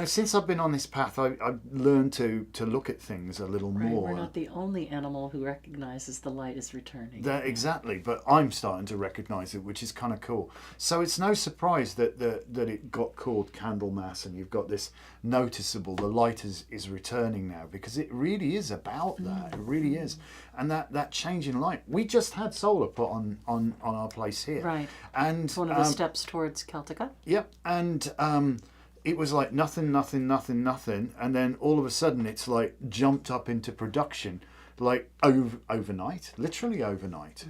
since I've been on this path, I've learned to look at things a little more. We're not the only animal who recognizes the light is returning. Exactly, but I'm starting to recognize it, which is kind of cool. So it's no surprise that it got called Candlemas, and you've got this noticeable, the light is returning now, because it really is about that. It really is. And that change in light. We just had solar put on our place here. Right. And it's one of the steps towards Celtica. Yep, and it was like nothing, and then all of a sudden it's like jumped up into production, like overnight, literally overnight.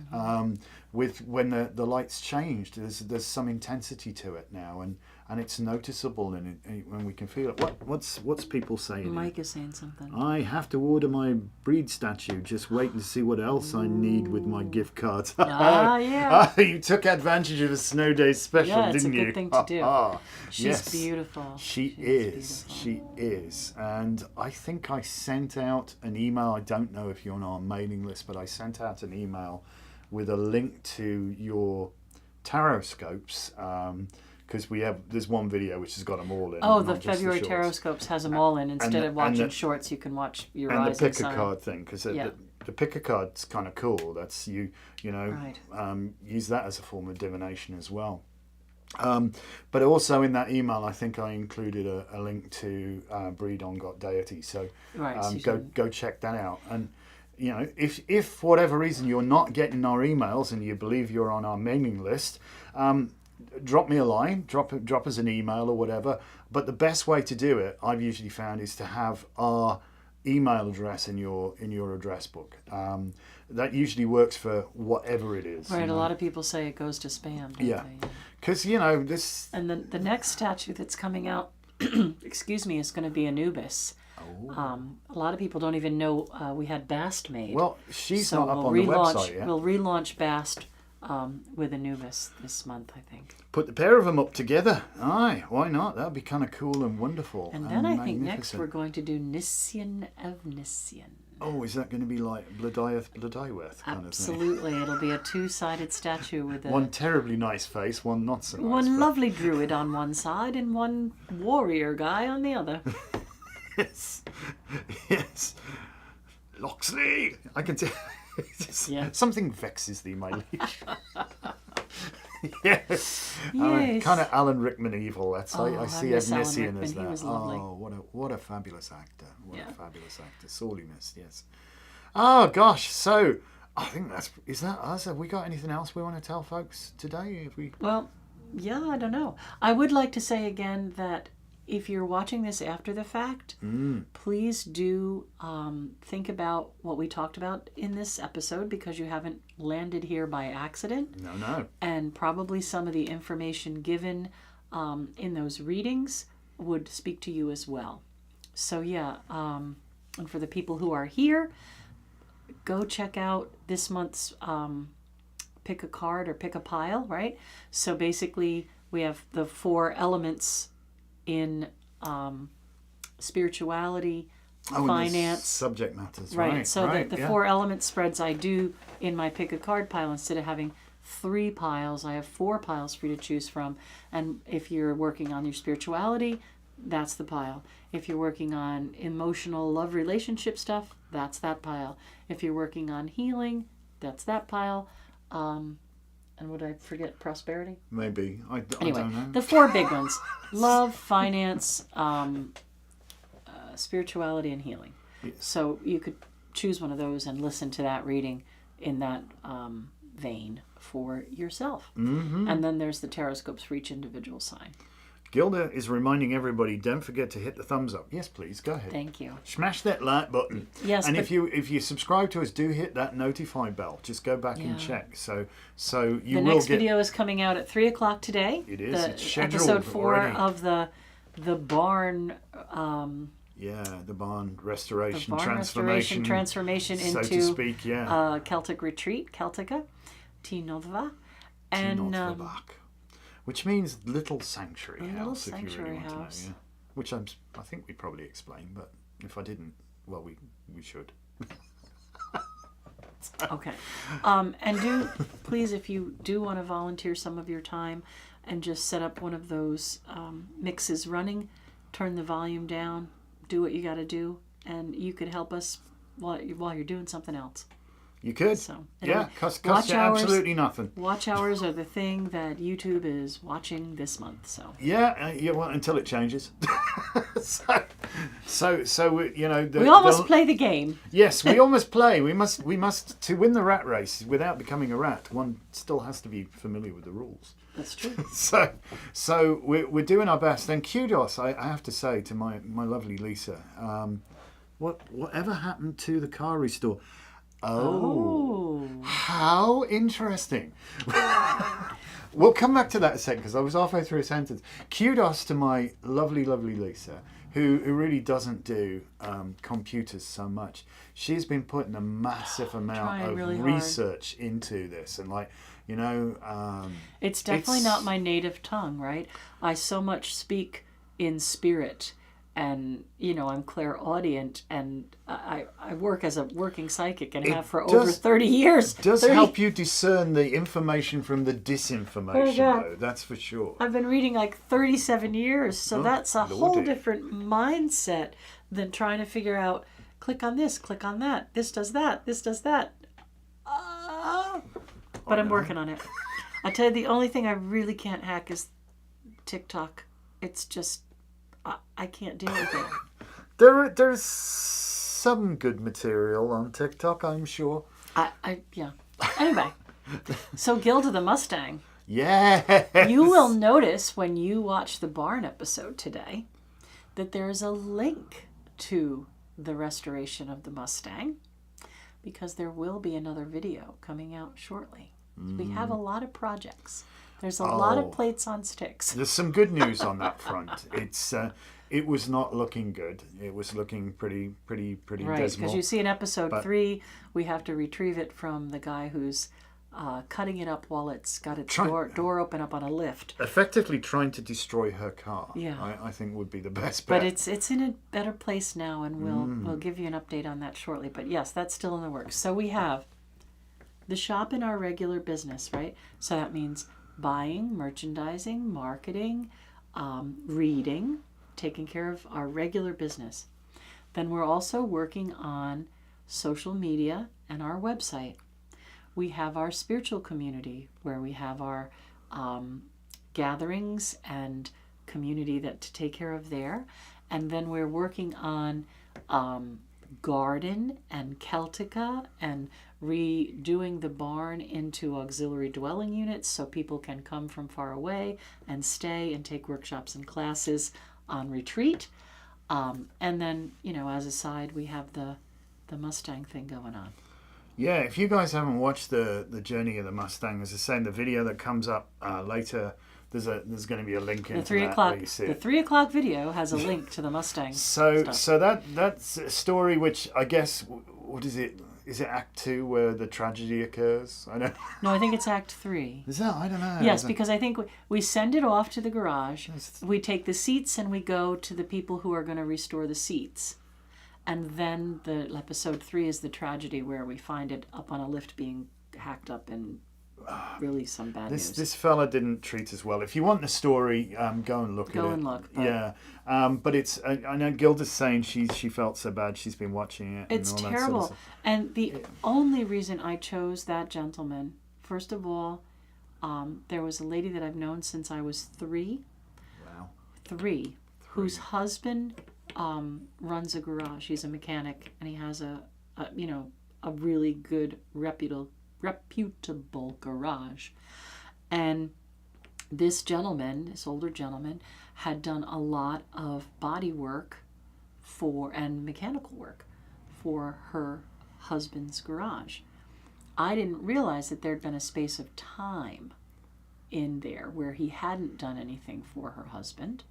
With when the lights changed, there's some intensity to it now, and it's noticeable, and when we can feel it. What's people saying? Mike is saying something. I have to order my breed statue. Just waiting to see what else I need with my gift cards. Yeah. You took advantage of a snow day special, didn't you? Yeah, it's a good thing to do. She's yes. beautiful. She is. And I think I sent out an email. I don't know if you're on our mailing list, but I sent out an email with a link to your tarot scopes. Because there's one video which has got them all in. Oh, the February Tarot Scopes has them all in. Instead of watching shorts, you can watch your and rising the pick sign. a card thing, because the pick a card's kind of cool. That's Right. Use that as a form of divination as well. But also in that email, I think I included a link to Breed on Got Deity. So go check that out. And if for whatever reason you're not getting our emails and you believe you're on our mailing list, drop me a line, drop us an email or whatever. But the best way to do it, I've usually found, is to have our email address in your address book. That usually works for whatever it is. Right, a lot of people say it goes to spam, don't they? Because, this... And then the next statue that's coming out, excuse me, is going to be Anubis. Oh. A lot of people don't even know we had Bast made. Well, she's not up on the website yet. We'll relaunch Bast with Anubis this month, I think. Put the pair of them up together. Aye, why not? That would be kind of cool and wonderful. And then I think next we're going to do Nisian of Nisian. Oh, is that going to be like Bladiath kind of thing? Absolutely. It'll be a two-sided statue with one terribly nice face, one not so nice. One lovely druid on one side and one warrior guy on the other. Yes. Loxley! I can tell. Something vexes thee, my liege. Yes. Kind of Alan Rickman evil. I see Evnisian as that. What a fabulous actor. What a fabulous actor. Sorely missed, yes. Oh, gosh. So, I think is that us? Have we got anything else we want to tell folks today? Well, yeah, I don't know. I would like to say again that if you're watching this after the fact, please do think about what we talked about in this episode, because you haven't landed here by accident. No. And probably some of the information given in those readings would speak to you as well. So and for the people who are here, go check out this month's pick a card or pick a pile, right? So basically we have the 4 elements in spirituality, finance, subject matters, right? So the 4 element spreads I do in my pick a card pile, instead of having 3 piles, I have 4 piles for you to choose from. And if you're working on your spirituality, that's the pile. If you're working on emotional love relationship stuff, that's that pile. If you're working on healing, that's that pile. And would I forget prosperity? Maybe. I anyway, don't know. The 4 big ones: love, finance, spirituality, and healing. Yes. So you could choose one of those and listen to that reading in that vein for yourself. Mm-hmm. And then there's the tarot scopes for each individual sign. Gilda is reminding everybody, don't forget to hit the thumbs up. Yes, please, go ahead. Thank you. Smash that like button. Yes, and but- if you subscribe to us, do hit that notify bell. Just go back and check. So you The will next get. video is coming out at 3:00 today. It is. It's scheduled episode 4 already. of the barn. The barn restoration, The barn transformation so into to speak. Yeah. Celtic retreat, Celtica, Tinodva, And and which means little sanctuary a house. little if you really sanctuary want house. to know, yeah. Which I think we probably explained, but if I didn't, well, we should. okay. And do please, if you do want to volunteer some of your time and just set up one of those mixes running, turn the volume down, do what you got to do, and you could help us while you're doing something else. You could. So, Yeah, cost watch you hours- absolutely nothing. Watch hours are the thing that YouTube is watching this month. So Yeah, well, until it changes. so you know. we almost play the game. Yes, we almost play. We must to win the rat race without becoming a rat. One still has to be familiar with the rules. That's true. So we're doing our best. And kudos, I have to say, to my lovely Lisa. Whatever happened to the car restore? Oh, how interesting. We'll come back to that in a second because I was halfway through a sentence. Kudos to my lovely, lovely Lisa, who really doesn't do computers so much. She's been putting a massive amount Trying of really hard. research into this, and It's definitely not my native tongue, right? I so much speak in spirit, and I'm clairaudient, and I work as a working psychic and have for over 30 years. does 30 help you discern the information from the disinformation, God. though. That's for sure. I've been reading like 37 years, so that's a whole Lordy. different mindset than trying to figure out, click on this, click on that, this does that, this does that. But I'm working on it. I tell you, the only thing I really can't hack is TikTok. It's just, I can't deal with it. There's some good material on TikTok, I'm sure. Yeah. Anyway, so Gilda the Mustang. Yes. You will notice when you watch the barn episode today that there is a link to the restoration of the Mustang, because there will be another video coming out shortly. We have a lot of projects. There's a lot of plates on sticks. There's some good news on that front. It was not looking good. It was looking pretty Right, dismal. because you see in episode 3, we have to retrieve it from the guy who's cutting it up while it's got its door open up on a lift. Effectively trying to destroy her car. Yeah. I think would be the best bet. But it's in a better place now, and we'll give you an update on that shortly. But yes, that's still in the works. So we have the shop in our regular business, right? So that means buying, merchandising, marketing, reading, taking care of our regular business. Then we're also working on social media and our website. We have our spiritual community where we have our gatherings and community to take care of there. And then we're working on garden and Celtica and redoing the barn into auxiliary dwelling units so people can come from far away and stay and take workshops and classes on retreat. And then, as a side, we have the Mustang thing going on. Yeah, if you guys haven't watched the journey of the Mustang, as I say, in the video that comes up later, there's going to be a link in The 3 that o'clock. where you see The it. 3 o'clock video has a link to the Mustang. So stuff. that's a story which I guess, what is it? Is it Act 2 where the tragedy occurs? I don't. No, I think it's Act 3. Is that? I don't know. Yes, because I think we send it off to the garage. Yes. We take the seats and we go to the people who are going to restore the seats. And then the episode 3 is the tragedy where we find it up on a lift being hacked up and really some bad news. This fella didn't treat us well. If you want the story, go and look at it. Go and look. But Yeah, but it's. I know Gilda's saying she felt so bad. She's been watching it. it's and all terrible. That sort of stuff. And the only reason I chose that gentleman, first of all, there was a lady that I've known since I was 3. Wow. 3, whose husband runs a garage. He's a mechanic, and he has a really good reputable garage. And this older gentleman had done a lot of body work and mechanical work for her husband's garage. I didn't realize that there'd been a space of time in there where he hadn't done anything for her husband.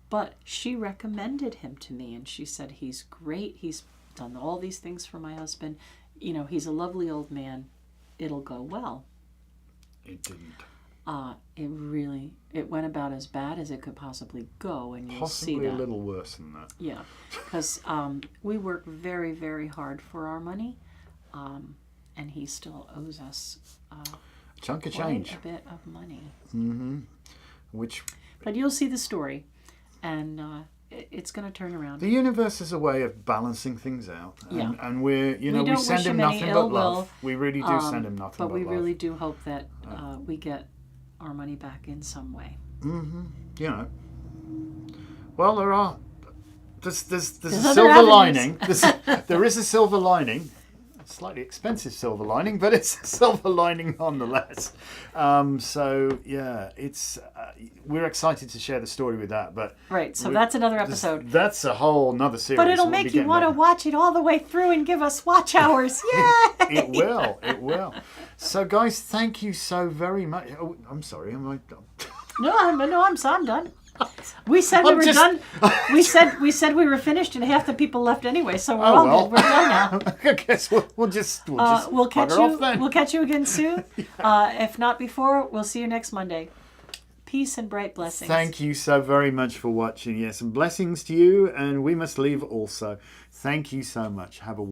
But she recommended him to me, and she said, he's great. He's done all these things for my husband. You know, he's a lovely old man. It'll go well. It didn't. It went about as bad as it could possibly go, and you'll see Possibly that. a little worse than that. Yeah, because we work very, very hard for our money, and he still owes us A chunk of quite change. a bit of money. Mm-hmm. Which... But you'll see the story, and it's going to turn around. The universe is a way of balancing things out. And, Yeah. and we don't send wish him him any nothing ill but love. will, We really do send him nothing but But we love. really do hope that we get our money back in some way. Mm-hmm. You know. Well, there's a other silver avenues. lining. There is a silver lining. A slightly expensive silver lining, but it's a silver lining nonetheless. So yeah, it's we're excited to share the story with that. But Right, so that's another episode. That's a whole nother series. But it'll We'll be make you getting want to back. watch it all the way through and give us watch hours. Yay! It will. It will. So, guys, thank you so very much. Oh, I'm sorry. Am I done? No, I'm done. We said we I'm were just- done. We said we were finished, and half the people left anyway. So we're Oh, all well. good. We're done now. I guess we'll just We'll catch bugger you. off then. We'll catch you again soon. If not before, we'll see you next Monday. Peace and bright blessings. Thank you so very much for watching. Yes, and blessings to you. And we must leave also. Thank you so much. Have a